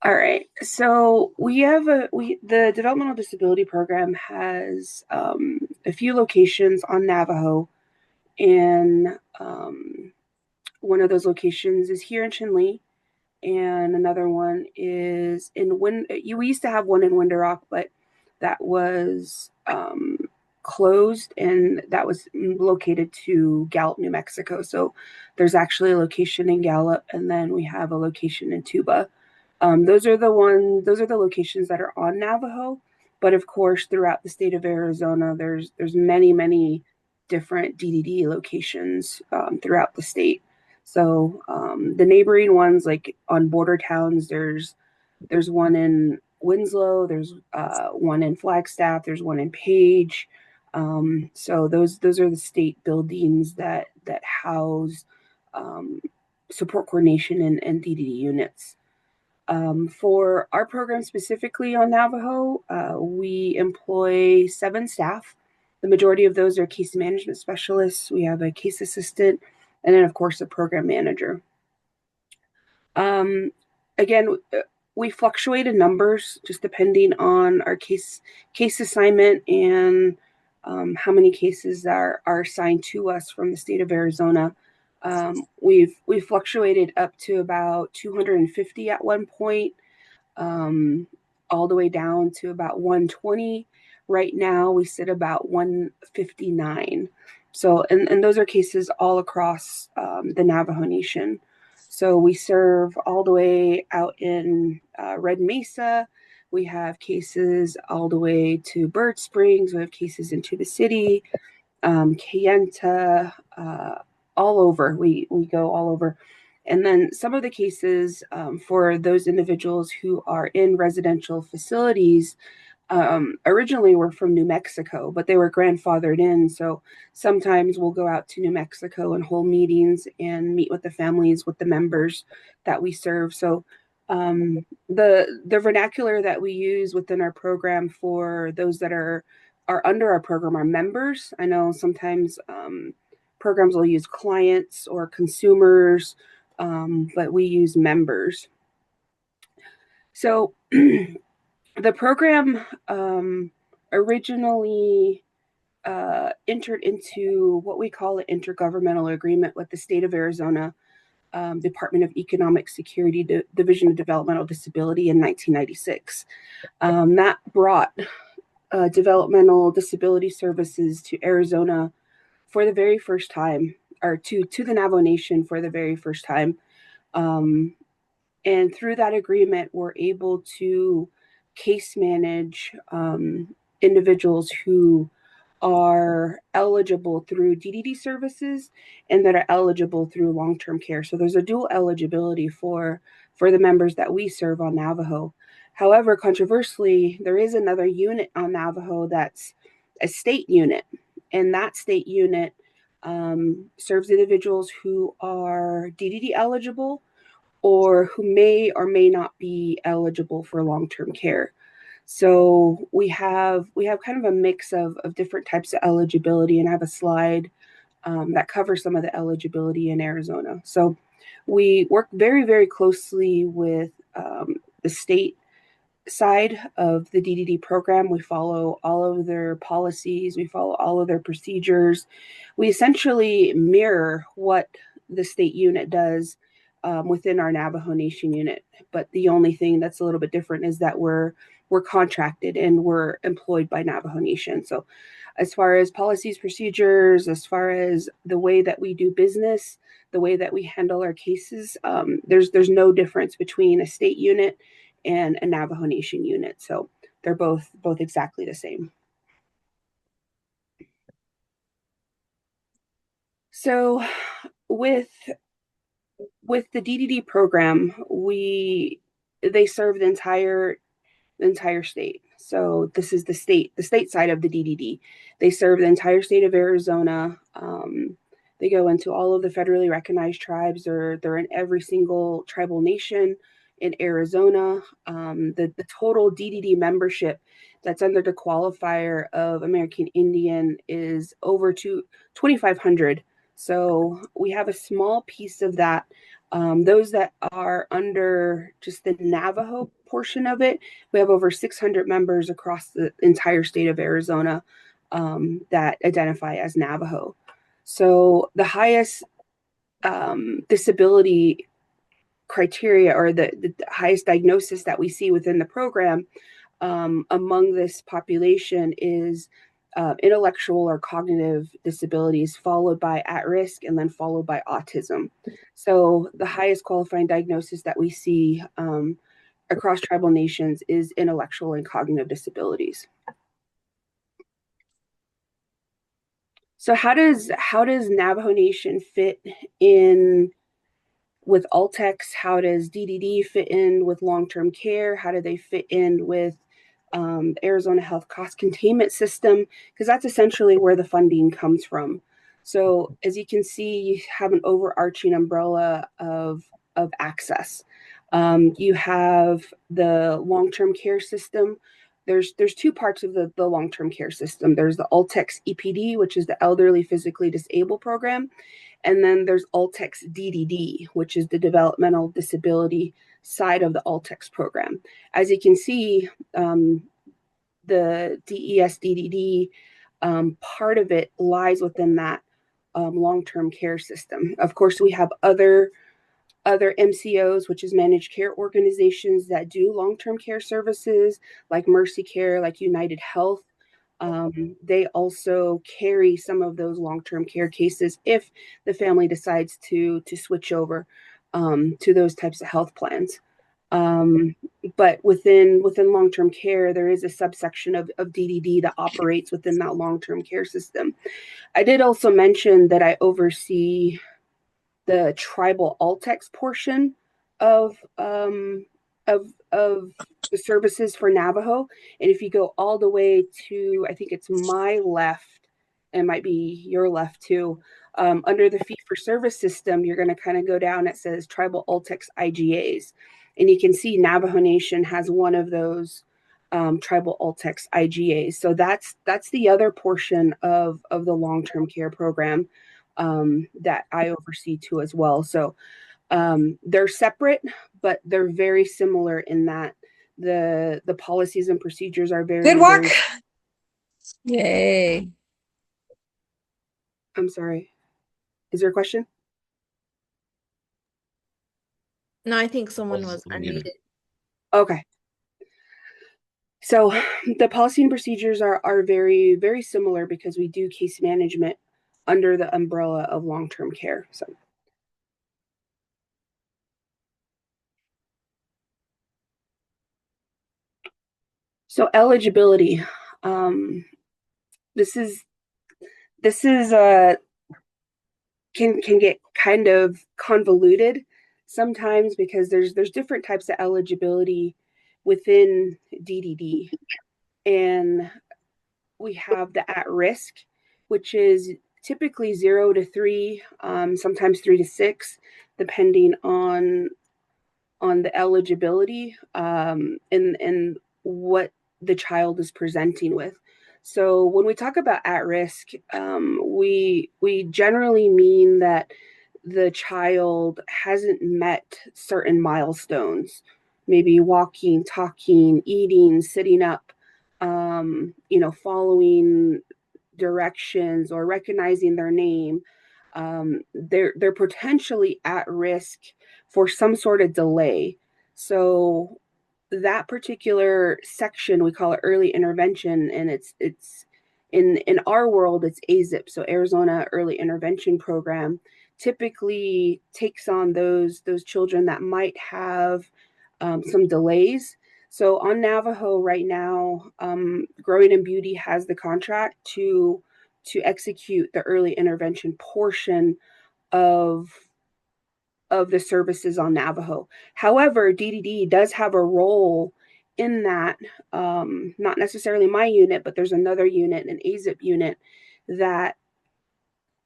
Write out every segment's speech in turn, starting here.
All right. So the developmental disability program has a few locations on Navajo, and one of those locations is here in Chinle, and another one is in we used to have one in Winter Rock, but that was closed, and that was located to Gallup, New Mexico. So there's actually a location in Gallup, and then we have a location in Tuba. Those are the locations that are on Navajo. But of course, throughout the state of Arizona, there's many different DDD locations throughout the state. So the neighboring ones, like on border towns, there's one in Winslow, there's one in Flagstaff, there's one in Page. So those are the state buildings that house um, support coordination and DDD units. For our program specifically on Navajo, we employ 7 staff. The majority of those are case management specialists. We have a case assistant, and then, of course, a program manager. Um, again, we fluctuate in numbers just depending on our case assignment and how many cases are assigned to us from the state of Arizona. We've fluctuated up to about 250 at one point, um, all the way down to about 120. Right now, we sit about 159. So, and those are cases all across the Navajo Nation. So we serve all the way out in Red Mesa. We have cases all the way to Bird Springs. We have cases in Tuba City, Kayenta, all over. We go all over. And then some of the cases for those individuals who are in residential facilities originally were from New Mexico, but they were grandfathered in. So sometimes we'll go out to New Mexico and hold meetings and meet with the families, with the members that we serve. So the vernacular that we use within our program for those that are under our program are members. I know sometimes programs will use clients or consumers, but we use members. So the program originally entered into what we call an intergovernmental agreement with the state of Arizona Department of Economic Security Division of Developmental Disability in 1996. That brought developmental disability services to Arizona for the very first time, or to the Navajo Nation for the very first time. Um, and through that agreement, we're able to case manage individuals who are eligible through DDD services and that are eligible through long-term care. So there's a dual eligibility for the members that we serve on Navajo. However, controversially, there is another unit on Navajo that's a state unit, and that state unit serves individuals who are DDD eligible or who may or may not be eligible for long-term care. So we have kind of a mix of different types of eligibility, and I have a slide that covers some of the eligibility in Arizona. So we work very closely with the state side of the DDD program. We follow all of their policies, we follow all of their procedures. We essentially mirror what the state unit does within our Navajo Nation unit. But the only thing that's a little bit different is that we're contracted and we're employed by Navajo Nation. So as far as policies, procedures, as far as the way that we do business, the way that we handle our cases, there's no difference between a state unit and a Navajo Nation unit. So they're both exactly the same. So with with the DDD program, we they serve the entire state. So this is the state side of the DDD. They serve the entire state of Arizona. They go into all of the federally recognized tribes. They're in every single tribal nation in Arizona. The total DDD membership that's under the qualifier of American Indian is over to 2,500. So we have a small piece of that. Those that are under just the Navajo portion of it, we have over 600 members across the entire state of Arizona that identify as Navajo. So the highest disability criteria, or the highest diagnosis that we see within the program among this population is intellectual or cognitive disabilities, followed by at risk, and then followed by autism. So the highest qualifying diagnosis that we see across tribal nations is intellectual and cognitive disabilities. So how does Navajo Nation fit in with Altex? How does DDD fit in with long-term care? How do they fit in with Arizona Health Cost Containment System? Because that's essentially where the funding comes from. So as you can see, you have an overarching umbrella of access. You have the long-term care system. There's two parts of the long-term care system. There's the Altex EPD, which is the Elderly Physically Disabled Program, and then there's Altex DDD, which is the developmental disability side of the Altex program. As you can see, the DES DDD part of it lies within that long-term care system. Of course, we have other MCOs, which is managed care organizations that do long-term care services, like Mercy Care, like United Health. They also carry some of those long-term care cases if the family decides to switch over to those types of health plans. Um, but within long-term care, there is a subsection of DDD that operates within that long-term care system. I did also mention that I oversee the tribal Altex portion of of the services for Navajo. And if you go all the way to, I think it's my left, and might be your left too, under the fee for service system, you're going to kind of go down. It says tribal Altex IGAs, and you can see Navajo Nation has one of those tribal Altex IGAs. So that's the other portion of the long term care program that I oversee too as well. So they're separate, but they're very similar in that the policies and procedures are Good very, work. very. Yay. I'm sorry. Is there a question? No, I think someone was Muted. unmuted. Okay. So the policy and procedures are very, very similar because we do case management under the umbrella of long-term care. So eligibility. This is can get kind of convoluted sometimes because there's different types of eligibility within DDD, and we have the at risk, which is typically 0 to 3, sometimes 3 to 6, depending on the eligibility and what the child is presenting with. So when we talk about at risk, we generally mean that the child hasn't met certain milestones, maybe walking, talking, eating, sitting up, following directions or recognizing their name. They're potentially at risk for some sort of delay. So that particular section we call it early intervention, and it's in our world it's AZIP, so Arizona Early Intervention Program, typically takes on those children that might have some delays. So on Navajo right now, Growing in Beauty has the contract to execute the early intervention portion of the services on Navajo. However, DDD does have a role in that, not necessarily my unit, but there's another unit, an AZIP unit, that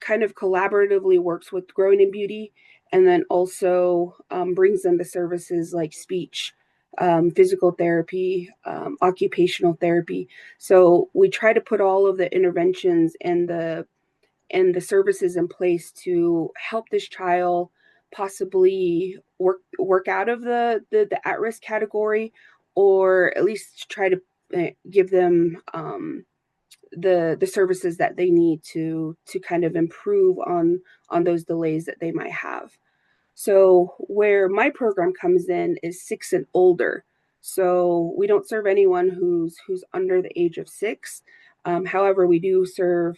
kind of collaboratively works with Growing in Beauty, and then also brings in the services like speech, physical therapy, occupational therapy. So we try to put all of the interventions and the and the services in place to help this child possibly work out of the at-risk category, or at least try to give them the services that they need to kind of improve on those delays that they might have. So where my program comes in is 6 and older. So we don't serve anyone who's under the age of 6. However, we do serve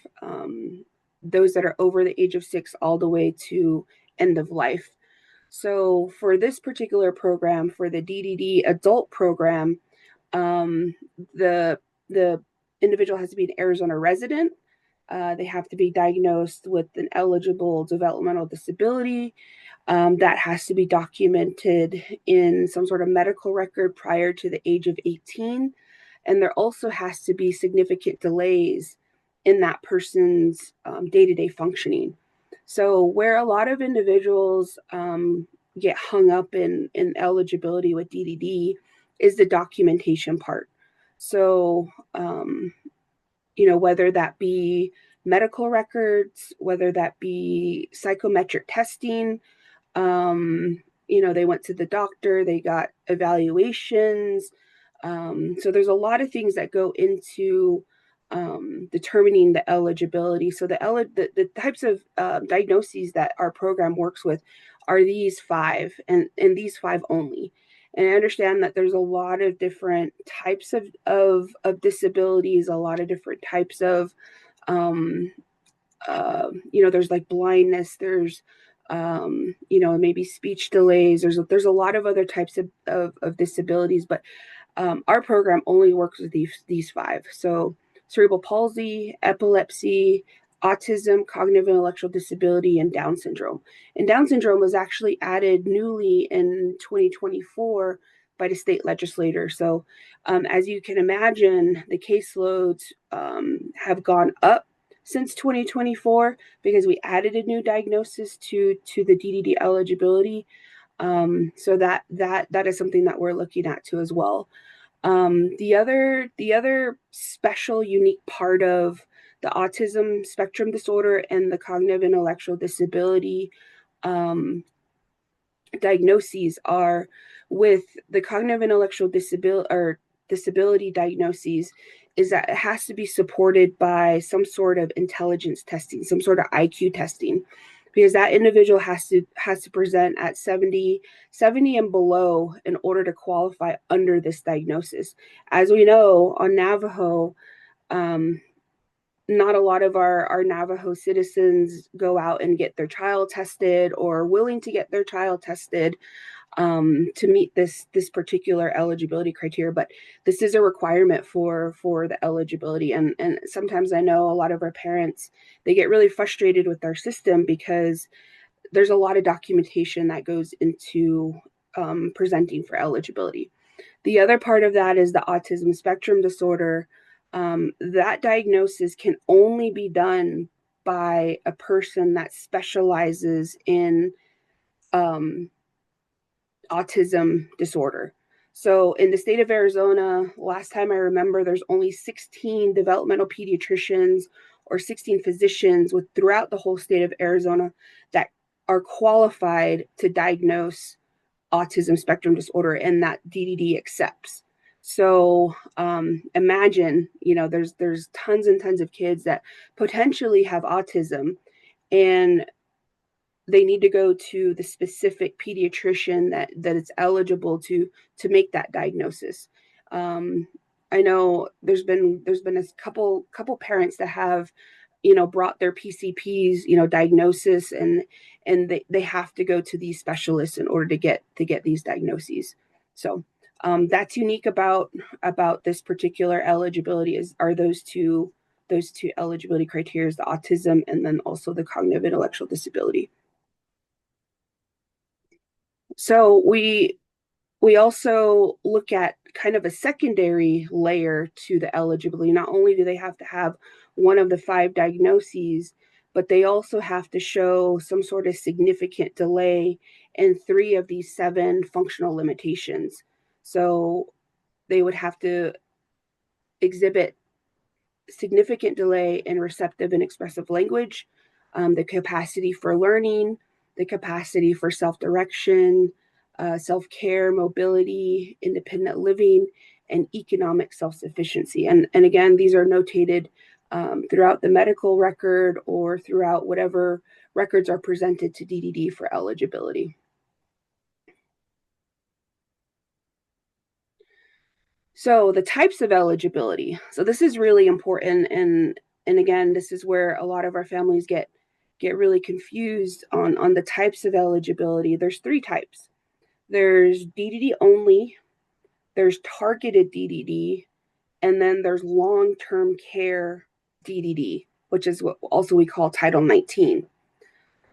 those that are over the age of 6 all the way to end of life. So for this particular program, for the DDD adult program, um, the the individual has to be an Arizona resident. They have to be diagnosed with an eligible developmental disability that has to be documented in some sort of medical record prior to the age of 18. And there also has to be significant delays in that person's day-to-day functioning. So where a lot of individuals get hung up in eligibility with DDD is the documentation part. So, whether that be medical records, whether that be psychometric testing, they went to the doctor, they got evaluations. So there's a lot of things that go into determining the eligibility. So the types of diagnoses that our program works with are these five, and these five only. And I understand that there's a lot of different types of disabilities, a lot of different types of um, there's like blindness, there's maybe speech delays. There's a lot of other types of disabilities, but our program only works with these five. So cerebral palsy, epilepsy, autism, cognitive and intellectual disability, and Down syndrome. And Down syndrome was actually added newly in 2024 by the state legislator. So as you can imagine, the caseloads have gone up since 2024 because we added a new diagnosis to the DDD eligibility. So that is something that we're looking at too as well. The other special, unique part of the autism spectrum disorder and the cognitive intellectual disability um, diagnoses are with the cognitive intellectual disability diagnoses is that it has to be supported by some sort of intelligence testing, some sort of IQ testing, because that individual has to present at 70 and below in order to qualify under this diagnosis. As we know, on Navajo, um, not a lot of our Navajo citizens go out and get their child tested or are willing to get their child tested to meet this particular eligibility criteria. But this is a requirement for the eligibility, and sometimes I know a lot of our parents, they get really frustrated with our system because there's a lot of documentation that goes into presenting for eligibility. The other part of that is the autism spectrum disorder. That diagnosis can only be done by a person that specializes in um, autism disorder. So in the state of Arizona, last time I remember, there's only 16 developmental pediatricians or 16 physicians throughout the whole state of Arizona that are qualified to diagnose autism spectrum disorder, and that DDD accepts. So imagine, there's tons and tons of kids that potentially have autism, and they need to go to the specific pediatrician that it's eligible to make that diagnosis. Um, I know there's been a couple parents that have brought their PCPs diagnosis, and they have to go to these specialists in order to get these diagnoses. So that's unique about this particular eligibility are those two eligibility criteria, the autism and then also the cognitive intellectual disability. So we also look at kind of a secondary layer to the eligibility. Not only do they have to have one of the five diagnoses, but they also have to show some sort of significant delay in three of these seven functional limitations. So they would have to exhibit significant delay in receptive and expressive language, the capacity for learning, the capacity for self-direction, self-care, mobility, independent living, and economic self-sufficiency. And again, these are notated throughout the medical record or throughout whatever records are presented to DDD for eligibility. So the types of eligibility. So this is really important, and again, this is where a lot of our families get really confused on the types of eligibility. There's 3 types. There's DDD only, there's targeted DDD, and then there's long-term care DDD, which is what also we call Title 19.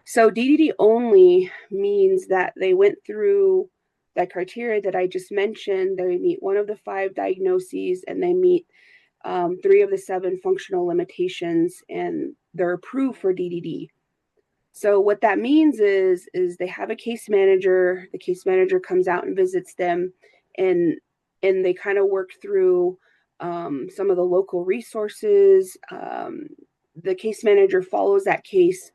So DDD only means that they went through that criteria that I just mentioned. They meet one of the 5 diagnoses, and they meet 3 of the 7 functional limitations, and they're approved for DDD. So what that means is they have a case manager. The case manager comes out and visits them, and they kind of work through some of the local resources. The case manager follows that case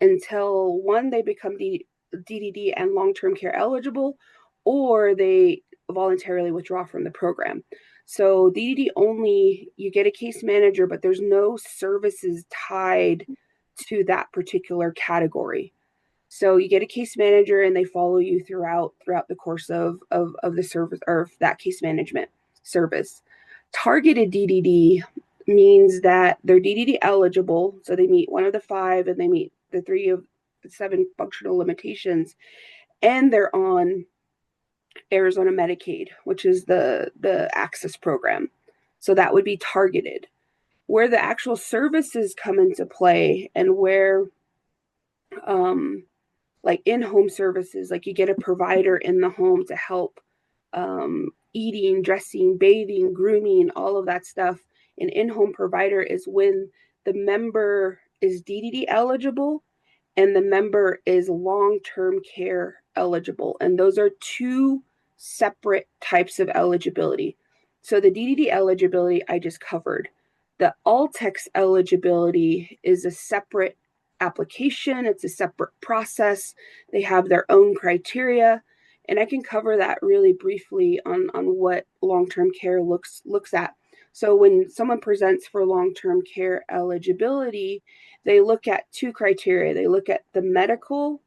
until one, they become DDD and long-term care eligible, or they voluntarily withdraw from the program. So DDD only, you get a case manager, but there's no services tied to that particular category. So you get a case manager, and they follow you throughout the course of the service, or that case management service. Targeted DDD means that they're DDD eligible, so they meet one of the 5, and they meet the 3 of the 7 functional limitations, and they're on Arizona Medicaid, which is the access program. So that would be targeted. Where the actual services come into play, and where like in-home services, like you get a provider in the home to help eating, dressing, bathing, grooming, all of that stuff. An in-home provider is when the member is DDD eligible and the member is long-term care eligible. And those are 2 separate types of eligibility. So the DDD eligibility I just covered. The Altex eligibility is a separate application. It's a separate process. They have their own criteria. And I can cover that really briefly on what long-term care looks at. So when someone presents for long-term care eligibility, they look at 2 criteria. They look at the medical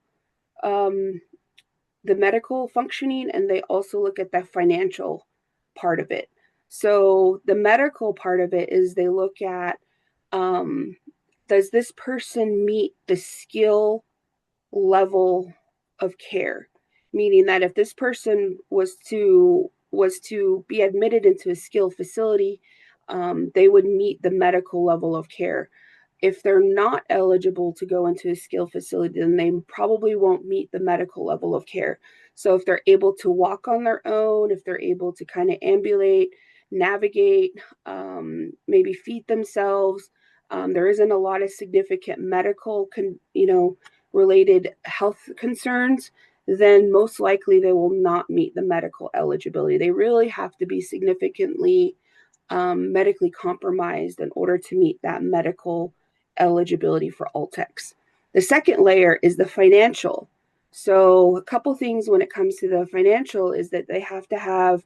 functioning, and they also look at the financial part of it. So the medical part of it is they look at, does this person meet the skill level of care? Meaning that if this person was to be admitted into a skilled facility, they would meet the medical level of care. If they're not eligible to go into a skilled facility, then they probably won't meet the medical level of care. So if they're able to walk on their own, if they're able to kind of ambulate, navigate, maybe feed themselves, there isn't a lot of significant medical, related health concerns, then most likely they will not meet the medical eligibility. They really have to be significantly medically compromised in order to meet that medical eligibility for Altex. The second layer is the financial. So a couple things when it comes to the financial is that they have to have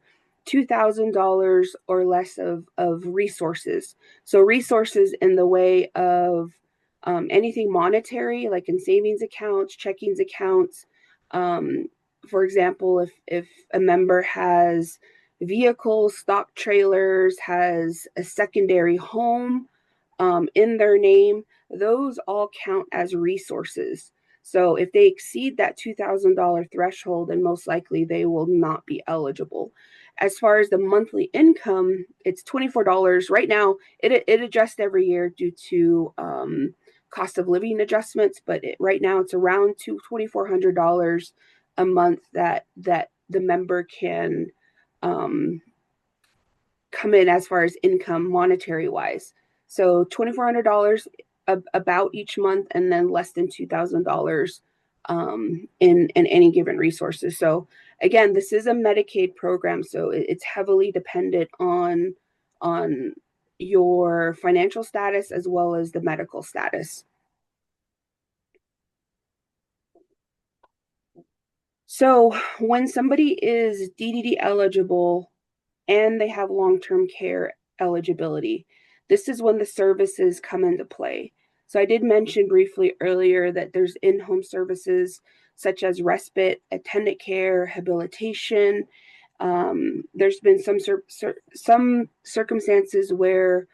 $2,000 or less of resources. So resources in the way of anything monetary, like in savings accounts, checkings accounts. For example, if a member has vehicles, stock trailers, has a secondary home in their name, those all count as resources. So if they exceed that $2,000 threshold, then most likely they will not be eligible. As far as the monthly income, it's $24. Right now, it adjusts every year due to cost of living adjustments, but right now it's around $2,400 a month that the member can come in as far as income monetary wise. So $2,400 about each month, and then less than $2,000 in any given resources. So again, this is a Medicaid program, so it's heavily dependent on your financial status as well as the medical status. So when somebody is DDD eligible and they have long-term care eligibility, this is when the services come into play. So I did mention briefly earlier that there's in-home services such as respite, attendant care, rehabilitation. There's been some circumstances where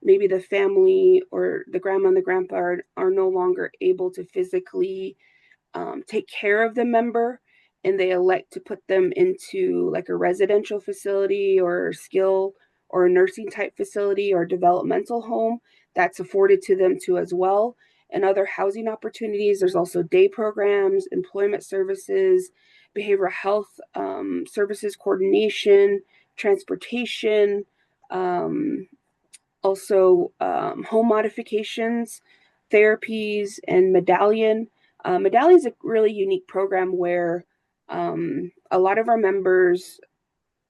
maybe the family or the grandma and the grandpa are no longer able to physically take care of the member, and they elect to put them into like a residential facility or skill or a nursing type facility or developmental home that's afforded to them too as well. And other housing opportunities, there's also day programs, employment services, behavioral health services coordination, transportation, um, also home modifications, therapies, and medallion. Medallion is a really unique program where a lot of our members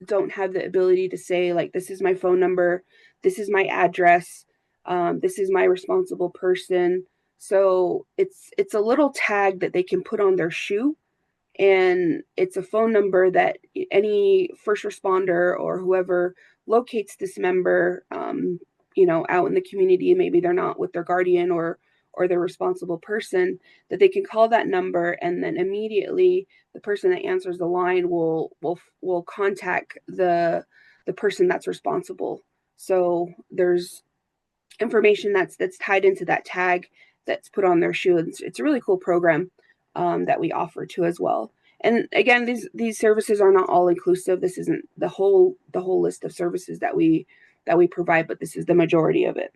don't have the ability to say, like, this is my phone number, this is my address, this is my responsible person. So it's a little tag that they can put on their shoe, and it's a phone number that any first responder or whoever locates this member, out in the community, maybe they're not with their guardian or their responsible person, that they can call that number, and then immediately the person that answers the line will contact the person that's responsible. So there's information that's tied into that tag that's put on their shoe. It's a really cool program that we offer too as well. And again, these services are not all inclusive. This isn't the whole list of services that we provide, but this is the majority of it.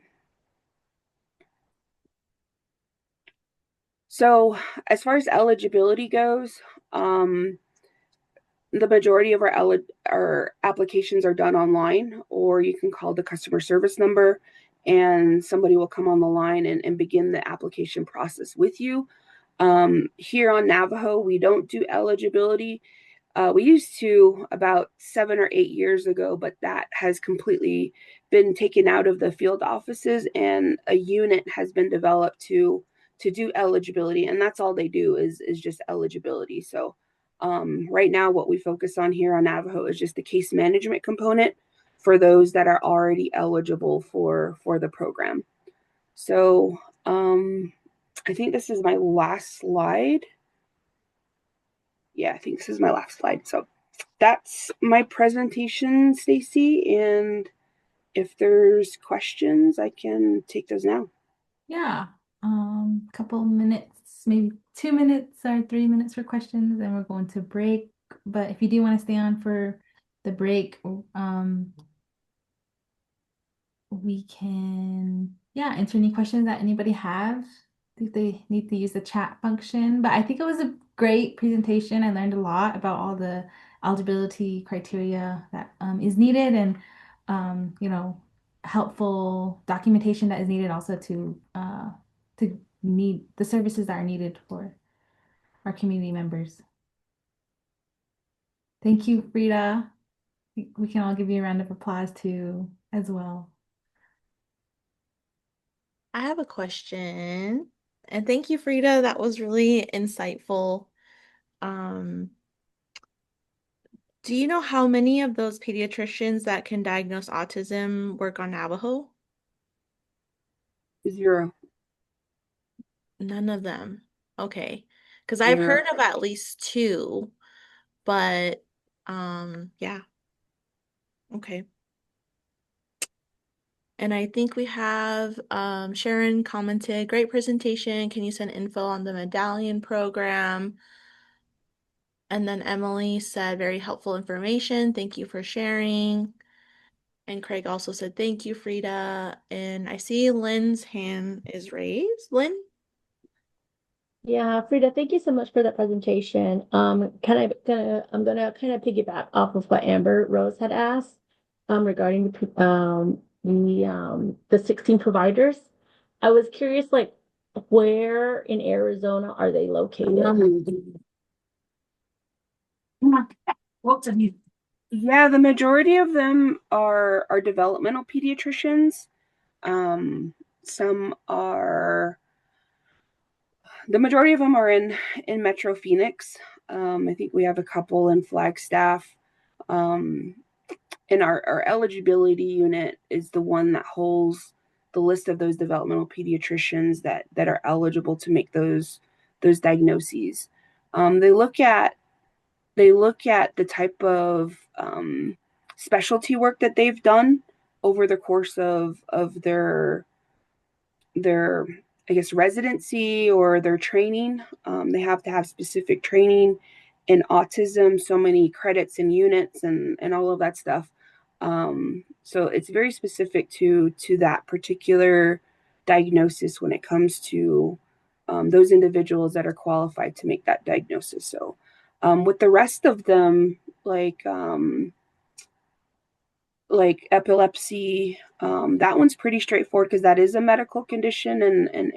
So as far as eligibility goes, the majority of our applications are done online, or you can call the customer service number and somebody will come on the line and begin the application process with you. Here on Navajo, we don't do eligibility. We used to about 7 or 8 years ago, but that has completely been taken out of the field offices, and a unit has been developed to do eligibility, and that's all they do is just eligibility. So right now, what we focus on here on Navajo is just the case management component for those that are already eligible for the program. So I think this is my last slide. Yeah, I think this is my last slide. So that's my presentation, Stacy. And if there's questions, I can take those now. Yeah. Couple minutes, maybe 2 minutes or 3 minutes for questions, and we're going to break. But if you do want to stay on for the break, we can, yeah, answer any questions that anybody have. I think they need to use the chat function. But I think it was a great presentation. I learned a lot about all the eligibility criteria that is needed, and helpful documentation that is needed also to need the services that are needed for our community members. Thank you, Frida. We can all give you a round of applause too as well. I have a question. And thank you, Frieda. That was really insightful. Um, do you know how many of those pediatricians that can diagnose autism work on Navajo? 0. None of them. Okay. Because I've 0. heard of at least two, but yeah. Okay. And I think we have Sharon commented, great presentation. Can you send info on the medallion program? And then Emily said, very helpful information. Thank you for sharing. And Craig also said, thank you, Frida. And I see Lynn's hand is raised. Lynn? Yeah, Frida, thank you so much for that presentation. I'm gonna kind of piggyback off of what Amber Rose had asked regarding the 16 providers. I was curious, like, where in Arizona are they located? Yeah, the majority of them are developmental pediatricians. Some are The majority of them are in Metro Phoenix. I think we have a couple in Flagstaff. And our eligibility unit is the one that holds the list of those developmental pediatricians that are eligible to make those diagnoses. They look at the type of specialty work that they've done over the course of their I guess residency or their training. They have to have specific training in autism, so many credits and units and all of that stuff. So it's very specific to that particular diagnosis when it comes to those individuals that are qualified to make that diagnosis. So with the rest of them, like epilepsy, that one's pretty straightforward because that is a medical condition, and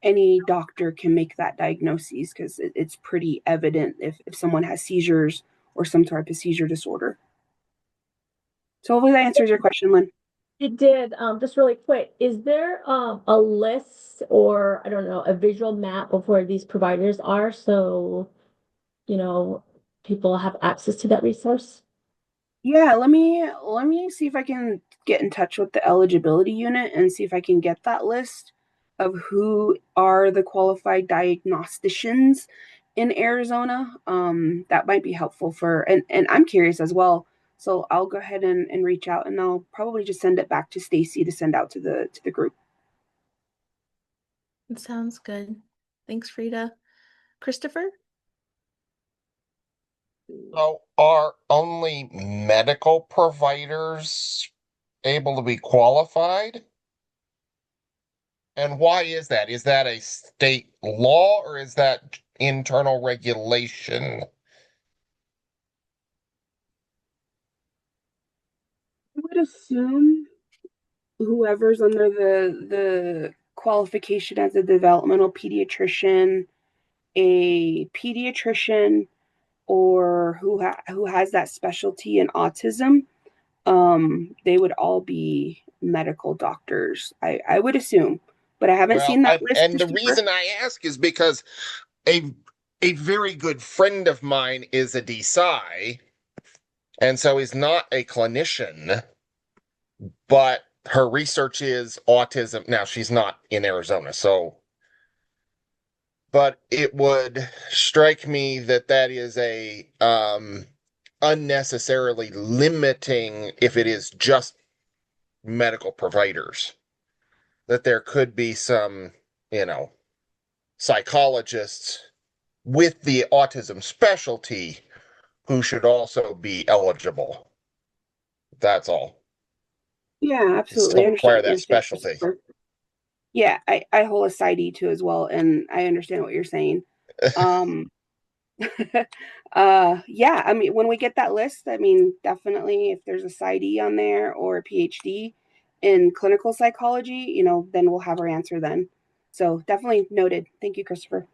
any doctor can make that diagnosis because it's pretty evident if someone has seizures or some type of seizure disorder. So hopefully that answers your question, Lynn. It did. Just really quick, is there a list or I don't know, a visual map of where these providers are so you know people have access to that resource? Yeah, let me see if I can get in touch with the eligibility unit and see if I can get that list of who are the qualified diagnosticians in Arizona. That might be helpful and I'm curious as well. So I'll go ahead and reach out and I'll probably just send it back to Stacy to send out to the group. It sounds good. Thanks, Frieda. Christopher? So are only medical providers able to be qualified? And why is that? Is that a state law or is that internal regulation? I would assume whoever's under the qualification as a developmental pediatrician, a pediatrician, or who has that specialty in autism, they would all be medical doctors. I would assume, but I haven't Well, seen that list, and the Christopher. reason I ask is because a a very good friend of mine is a DSI, and so he's not a clinician, but her research is autism. Now she's not in Arizona, so but it would strike me that that is a unnecessarily limiting if it is just medical providers, that there could be some, psychologists with the autism specialty who should also be eligible. That's all. Yeah, They absolutely. I still understand require what you're that saying, specialty. Christopher. Yeah, I hold a PsyD too as well, and I understand what you're saying. Um, yeah, I mean, when we get that list, I mean, definitely if there's a PsyD on there or a PhD in clinical psychology, then we'll have our answer then. So definitely noted. Thank you, Christopher.